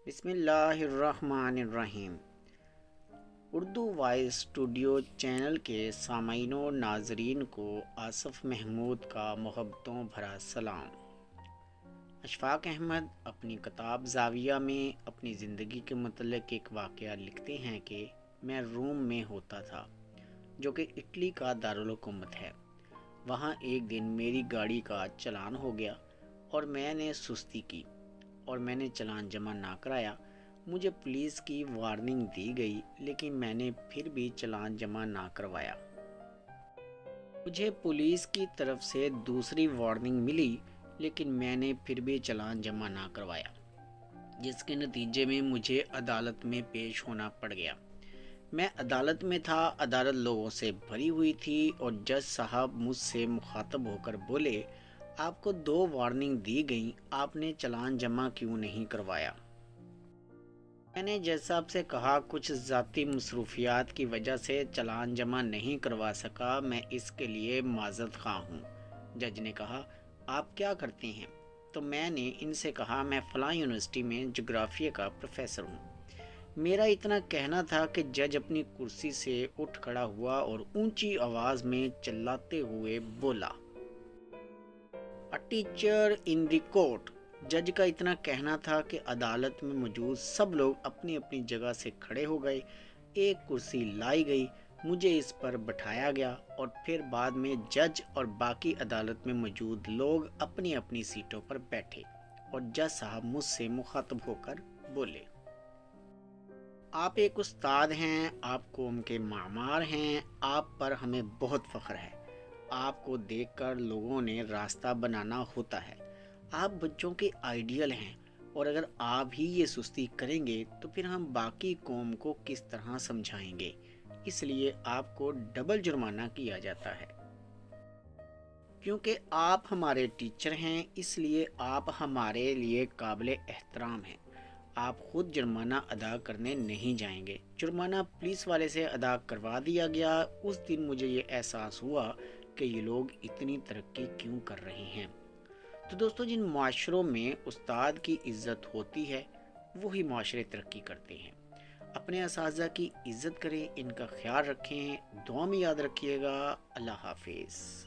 بسم اللہ الرحمن الرحیم۔ اردو وائس اسٹوڈیو چینل کے سامعین و ناظرین کو آصف محمود کا محبتوں بھرا سلام۔ اشفاق احمد اپنی کتاب زاویہ میں اپنی زندگی کے متعلق ایک واقعہ لکھتے ہیں کہ میں روم میں ہوتا تھا، جو کہ اٹلی کا دارالحکومت ہے۔ وہاں ایک دن میری گاڑی کا چلان ہو گیا اور میں نے سستی کی اور میں نے چلان جمع نہ کرایا۔ مجھے پولیس کی وارننگ دی گئی، لیکن میں نے پھر بھی چلان جمع نہ کروایا۔ مجھے پولیس کی طرف سے دوسری وارننگ ملی، لیکن میں نے پھر بھی چلان جمع نہ کروایا، جس کے نتیجے میں مجھے عدالت میں پیش ہونا پڑ گیا۔ میں عدالت میں تھا، عدالت لوگوں سے بھری ہوئی تھی اور جج صاحب مجھ سے مخاطب ہو کر بولے، آپ کو 2 وارننگ دی گئیں، آپ نے چلان جمع کیوں نہیں کروایا؟ میں نے جج صاحب سے کہا کچھ ذاتی مصروفیات کی وجہ سے چلان جمع نہیں کروا سکا، میں اس کے لیے معذرت خواہ ہوں۔ جج نے کہا آپ کیا کرتے ہیں؟ تو میں نے ان سے کہا میں فلاں یونیورسٹی میں جغرافیہ کا پروفیسر ہوں۔ میرا اتنا کہنا تھا کہ جج اپنی کرسی سے اٹھ کھڑا ہوا اور اونچی آواز میں چلاتے ہوئے بولا، A teacher in the court۔ جج کا اتنا کہنا تھا کہ عدالت میں موجود سب لوگ اپنی اپنی جگہ سے کھڑے ہو گئے، ایک کرسی لائی گئی، مجھے اس پر بٹھایا گیا اور پھر بعد میں جج اور باقی عدالت میں موجود لوگ اپنی اپنی سیٹوں پر بیٹھے اور جج صاحب مجھ سے مخاطب ہو کر بولے، آپ ایک استاد ہیں، آپ قوم کے معمار ہیں، آپ پر ہمیں بہت فخر ہے۔ آپ کو دیکھ کر لوگوں نے راستہ بنانا ہوتا ہے۔ آپ بچوں کے آئیڈیل ہیں اور اگر آپ ہی یہ سستی کریں گے تو پھر ہم باقی قوم کو کس طرح سمجھائیں گے؟ اس لیے آپ کو ڈبل جرمانہ کیا جاتا ہے۔ کیونکہ آپ ہمارے ٹیچر ہیں، اس لیے آپ ہمارے لیے قابل احترام ہیں۔ آپ خود جرمانہ ادا کرنے نہیں جائیں گے۔ جرمانہ پولیس والے سے ادا کروا دیا گیا۔ اس دن مجھے یہ احساس ہوا کہ یہ لوگ اتنی ترقی کیوں کر رہے ہیں۔ تو دوستو، جن معاشروں میں استاد کی عزت ہوتی ہے وہی معاشرے ترقی کرتے ہیں۔ اپنے اساتذہ کی عزت کریں، ان کا خیال رکھیں، دعا میں یاد رکھیے گا۔ اللہ حافظ۔